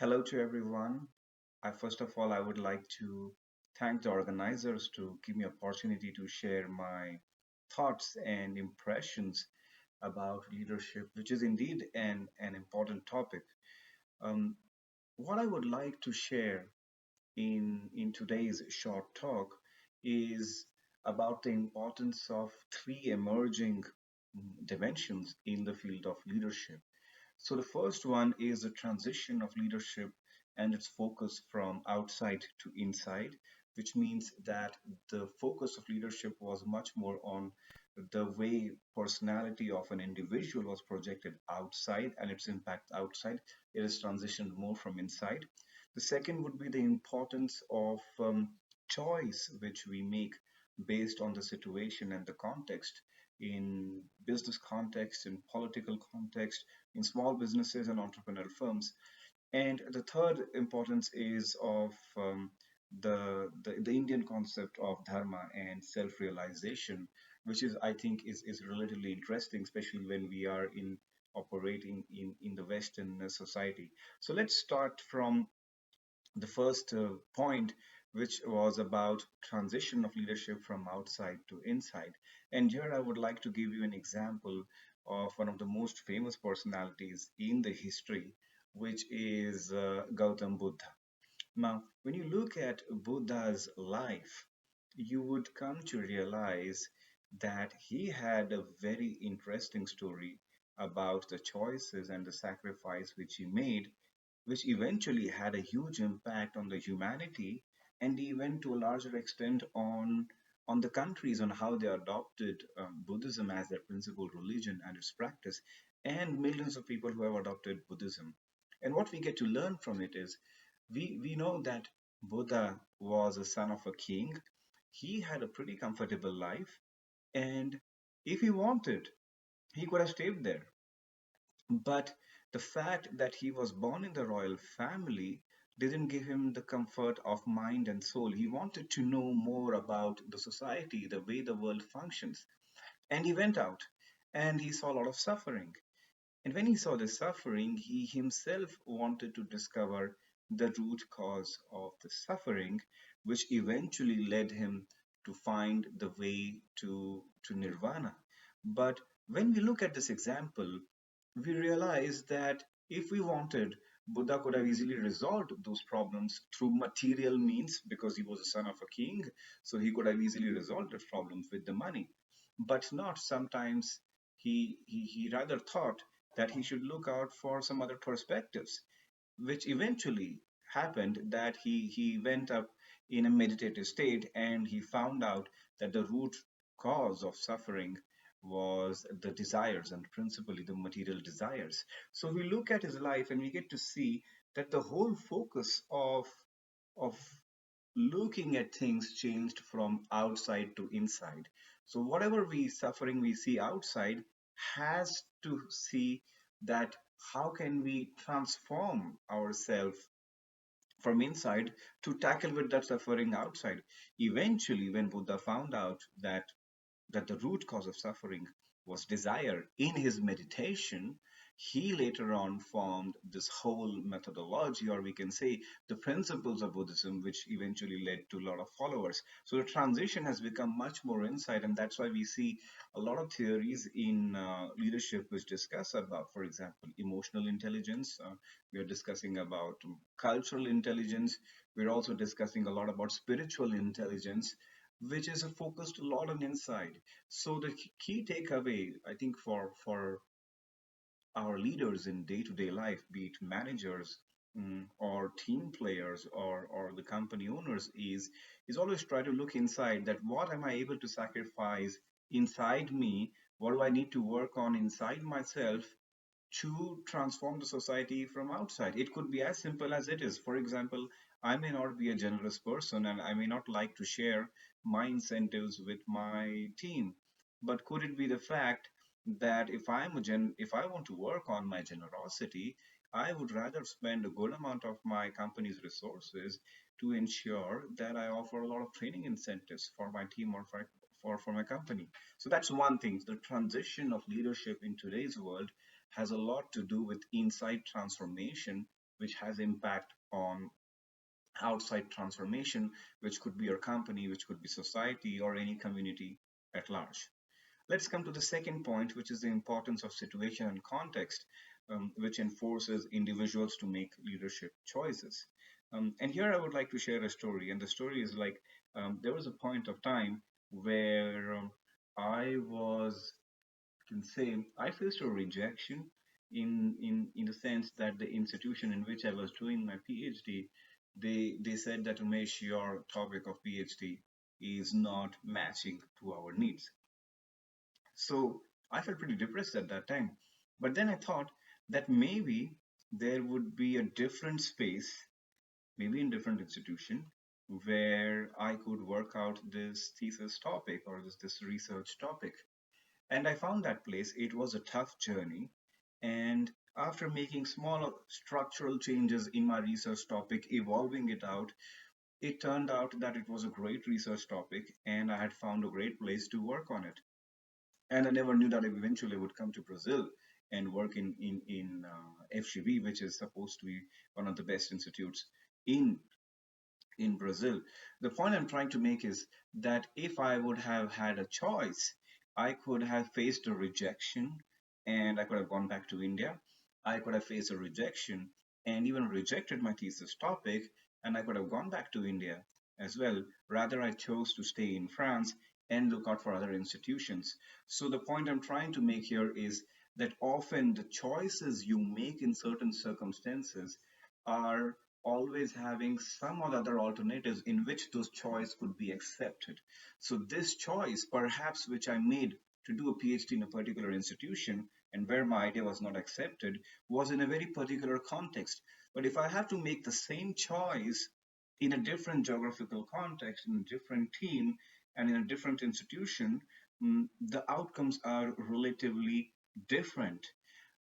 Hello to everyone. First of all, I would like to thank the organizers to give me opportunity to share my thoughts and impressions about leadership, which is indeed an important topic. Um, what I would like to share in today's short talk is about the importance of three emerging dimensions in the field of leadership. So the first one is the transition of leadership and its focus from outside to inside, which means that the focus of leadership was much more on the way personality of an individual was projected outside and its impact outside. It is transitioned more from inside. The second would be the importance of choice which we make based on the situation and the context in business context, in political context, in small businesses and entrepreneurial firms. And the third importance is of the Indian concept of dharma and self-realization, which is I think is relatively interesting, especially when we are in operating in the Western society. So let's start from the first point, which was about transition of leadership from outside to inside. And here I would like to give you an example of one of the most famous personalities in the history, which is Gautam Buddha. Now, when you look at Buddha's life, you would come to realize that he had a very interesting story about the choices and the sacrifice which he made, which eventually had a huge impact on the humanity and even to a larger extent on the countries on how they adopted Buddhism as their principal religion and its practice, and millions of people who have adopted Buddhism. And what we get to learn from it is we know that Buddha was a son of a king. He had a pretty comfortable life, and if he wanted, he could have stayed there. But the fact that he was born in the royal family didn't give him the comfort of mind and soul. He wanted to know more about the society, the way the world functions. And he went out and he saw a lot of suffering. And when he saw the suffering, he himself wanted to discover the root cause of the suffering, which eventually led him to find the way to nirvana. But when we look at this example, we realize that if we wanted, Buddha could have easily resolved those problems through material means because he was a son of a king. So he could have easily resolved those problems with the money. But not sometimes he rather thought that he should look out for some other perspectives, which eventually happened that he went up in a meditative state and he found out that the root cause of suffering was the desires and principally the material desires. So we look at his life and we get to see that the whole focus of looking at things changed from outside to inside. So whatever we suffering we see outside has to see that how can we transform ourselves from inside to tackle with that suffering outside. Eventually, when Buddha found out that the root cause of suffering was desire in his meditation, he later on formed this whole methodology, or we can say the principles of Buddhism, which eventually led to a lot of followers. So the transition has become much more insight, and that's why we see a lot of theories in leadership which discuss about, for example, emotional intelligence. We are discussing about cultural intelligence. We're also discussing a lot about spiritual intelligence, which is focused a lot on inside. So the key takeaway, I think, for our leaders in day-to-day life, be it managers, or team players, or the company owners, is always try to look inside. That what am I able to sacrifice inside me? What do I need to work on inside myself to transform the society from outside? It could be as simple as it is. For example, I may not be a generous person and I may not like to share my incentives with my team. But could it be the fact that if I want to work on my generosity, I would rather spend a good amount of my company's resources to ensure that I offer a lot of training incentives for my team or for my company. So that's one thing. The transition of leadership in today's world has a lot to do with inside transformation, which has impact on outside transformation, which could be your company, which could be society, or any community at large. Let's come to the second point, which is the importance of situation and context, which enforces individuals to make leadership choices. And here I would like to share a story. And the story is like there was a point of time where I was, can say, I faced a rejection in the sense that the institution in which I was doing my PhD, they said that Umesh, your topic of PhD is not matching to our needs. So I felt pretty depressed at that time. But then I thought that maybe there would be a different space, maybe in different institution, where I could work out this thesis topic or this research topic. And I found that place. It was a tough journey. And after making small structural changes in my research topic, evolving it out, it turned out that it was a great research topic and I had found a great place to work on it. And I never knew that I eventually would come to Brazil and work in FGV, which is supposed to be one of the best institutes in in Brazil. The point I'm trying to make is that if I would have had a choice, I could have faced a rejection and I could have gone back to India. I could have faced a rejection and even rejected my thesis topic, and I could have gone back to India as well. Rather, I chose to stay in France and look out for other institutions. So, the point I'm trying to make here is that often the choices you make in certain circumstances are always having some or other alternatives in which those choice could be accepted. So this choice, perhaps which I made to do a PhD in a particular institution and where my idea was not accepted, was in a very particular context. But if I have to make the same choice in a different geographical context, in a different team, and in a different institution, the outcomes are relatively different.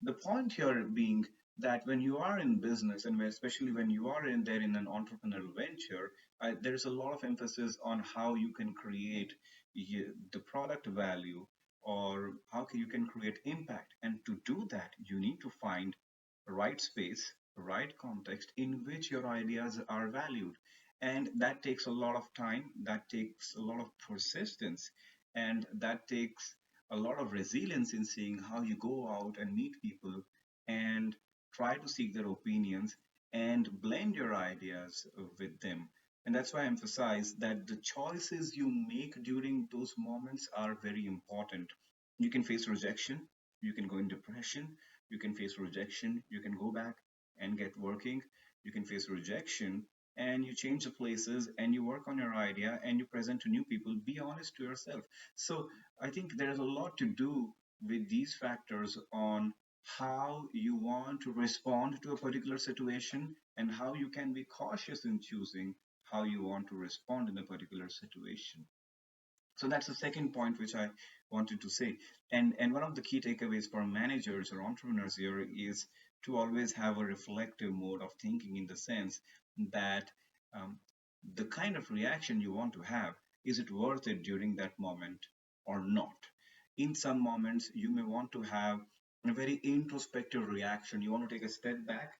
The point here being that when you are in business and especially when you are in there in an entrepreneurial venture, there is a lot of emphasis on how you can create the product value or how you can create impact. And to do that, you need to find the right space, the right context in which your ideas are valued. And that takes a lot of time, that takes a lot of persistence, and that takes a lot of resilience in seeing how you go out and meet people and try to seek their opinions and blend your ideas with them. And that's why I emphasize that the choices you make during those moments are very important. You can face rejection, you can go in depression, you can face rejection, you can go back and get working, you can face rejection and you change the places and you work on your idea and you present to new people. Be honest to yourself. So I think there's a lot to do with these factors on how you want to respond to a particular situation and how you can be cautious in choosing how you want to respond in a particular situation. So that's the second point which I wanted to say. And one of the key takeaways for managers or entrepreneurs here is to always have a reflective mode of thinking in the sense that um, the kind of reaction you want to have, is it worth it during that moment or not? In some moments, you may want to have a very introspective reaction. You want to take a step back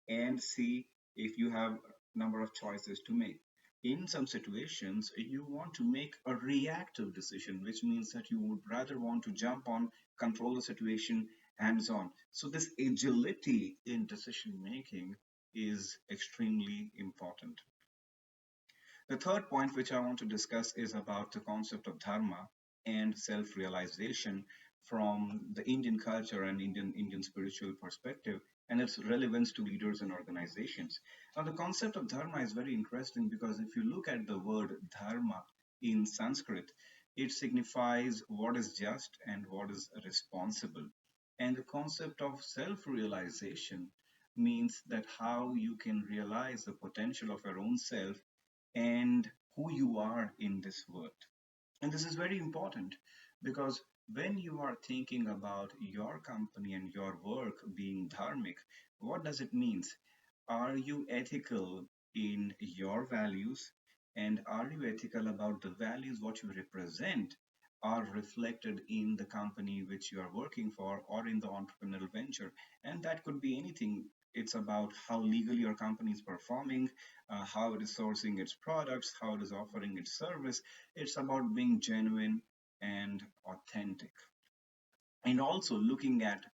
and see if you have a number of choices to make. In some situations, you want to make a reactive decision, which means that you would rather want to jump on, control the situation hands on. So, this agility in decision making is extremely important. The third point which I want to discuss is about the concept of dharma and self-realization from the Indian culture and Indian spiritual perspective and its relevance to leaders and organizations. Now, the concept of dharma is very interesting because if you look at the word dharma in Sanskrit, it signifies what is just and what is responsible. And the concept of self-realization means that how you can realize the potential of your own self and who you are in this world. And this is very important because when you are thinking about your company and your work being dharmic, what does it mean? Are you ethical in your values? And are you ethical about the values what you represent are reflected in the company which you are working for or in the entrepreneurial venture? And that could be anything. It's about how legally your company is performing, how it is sourcing its products, how it is offering its service. It's about being genuine and authentic, and also looking at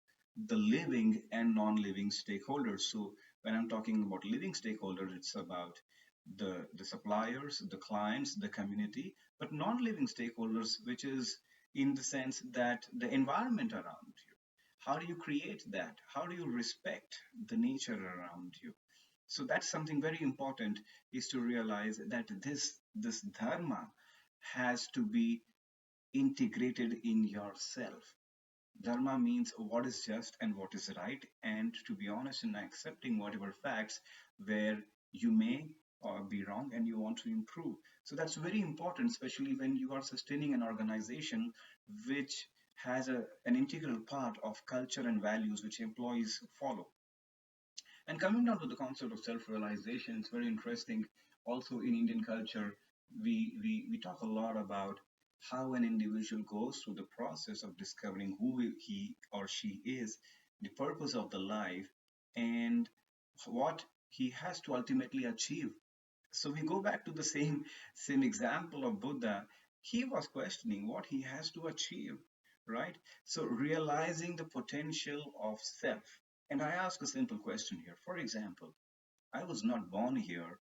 the living and non-living stakeholders. So when I'm talking about living stakeholders, it's about the suppliers, the clients, the community, but non-living stakeholders, which is in the sense that the environment around you. How do you create that? How do you respect the nature around you? So that's something very important, is to realize that this dharma has to be integrated in yourself. Dharma means what is just and what is right, and to be honest in accepting whatever facts where you may be wrong and you want to improve. So that's very important, especially when you are sustaining an organization which has an integral part of culture and values which employees follow. And coming down to the concept of self-realization, it's very interesting. Also in Indian culture, we talk a lot about how an individual goes through the process of discovering who he or she is, the purpose of the life, and what he has to ultimately achieve. So we go back to the same example of Buddha. He was questioning what he has to achieve, right? So realizing the potential of self. And I ask a simple question here. For example, I was not born here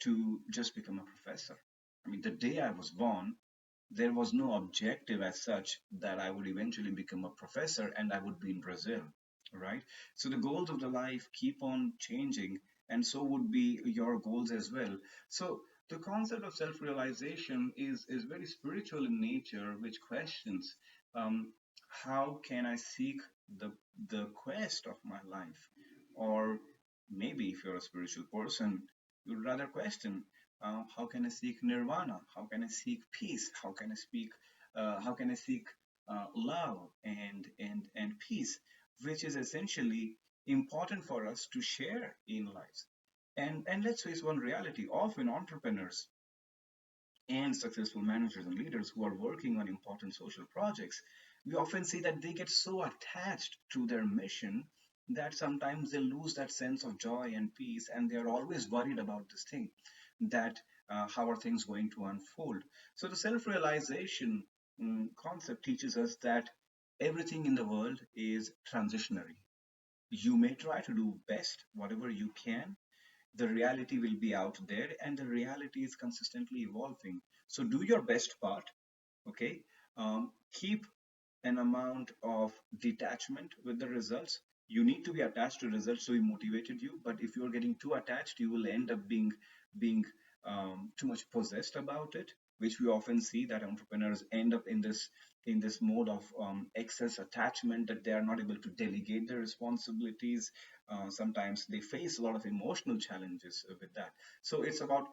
to just become a professor. I mean, the day I was born, there was no objective as such that I would eventually become a professor and I would be in Brazil, right? So the goals of the life keep on changing, and so would be your goals as well. So the concept of self-realization is very spiritual in nature, which questions um, how can I seek the the quest of my life, or maybe if you're a spiritual person, you'd rather question how can I seek nirvana? How can I seek peace? How can I speak? How can I seek love and peace, which is essentially important for us to share in lives. And let's face one reality: often entrepreneurs and successful managers and leaders who are working on important social projects, we often see that they get so attached to their mission that sometimes they lose that sense of joy and peace, and they're always worried about this thing, that how are things going to unfold. So the self-realization concept teaches us that everything in the world is transitionary. You may try to do best whatever you can, the reality will be out there, and the reality is consistently evolving. So do your best part, okay? Keep an amount of detachment with the results. You need to be attached to results so it motivated you, but if you're getting too attached, you will end up being too much possessed about it, which we often see that entrepreneurs end up in this mode of excess attachment, that they are not able to delegate their responsibilities. Sometimes they face a lot of emotional challenges with that. So it's about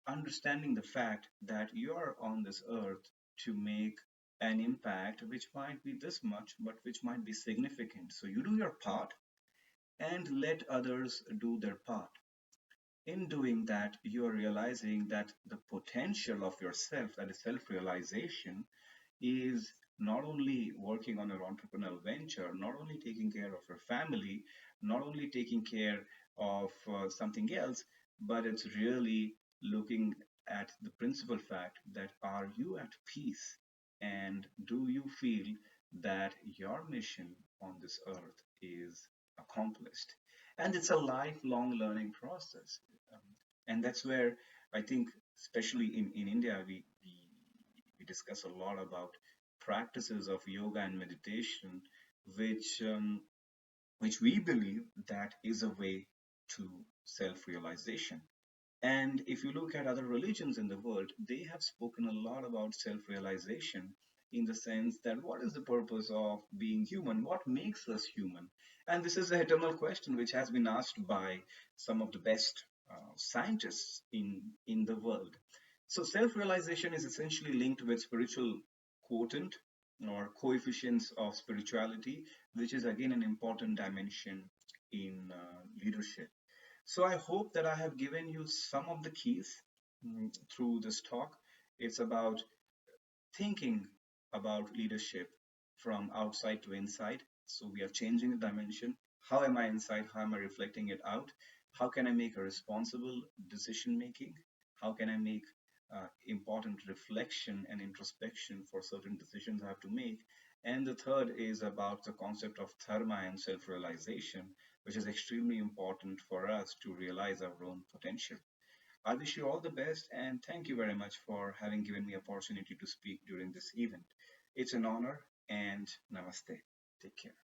understanding the fact that you're on this earth to make an impact which might be this much, but which might be significant. So you do your part and let others do their part. In doing that, you are realizing that the potential of yourself, that is self realization, is not only working on your entrepreneurial venture, not only taking care of your family, not only taking care of something else, but it's really looking at the principal fact that are you at peace, and do you feel that your mission on this earth is accomplished? And it's a lifelong learning process. Um, and that's where I think, especially in India, we discuss a lot about practices of yoga and meditation, which which we believe that is a way to self-realization. And if you look at other religions in the world, they have spoken a lot about self-realization, in the sense that what is the purpose of being human? What makes us human? And this is a eternal question which has been asked by some of the best scientists in the world. So self-realization is essentially linked with spiritual quotient or coefficients of spirituality, which is again an important dimension in leadership. So I hope that I have given you some of the keys through this talk. It's about thinking about leadership from outside to inside. So we are changing the dimension. How am I inside? How am I reflecting it out? How can I make a responsible decision making? How can I make important reflection and introspection for certain decisions I have to make? And the third is about the concept of dharma and self realization, which is extremely important for us to realize our own potential. I wish you all the best and thank you very much for having given me opportunity to speak during this event. It's an honor and namaste. Take care.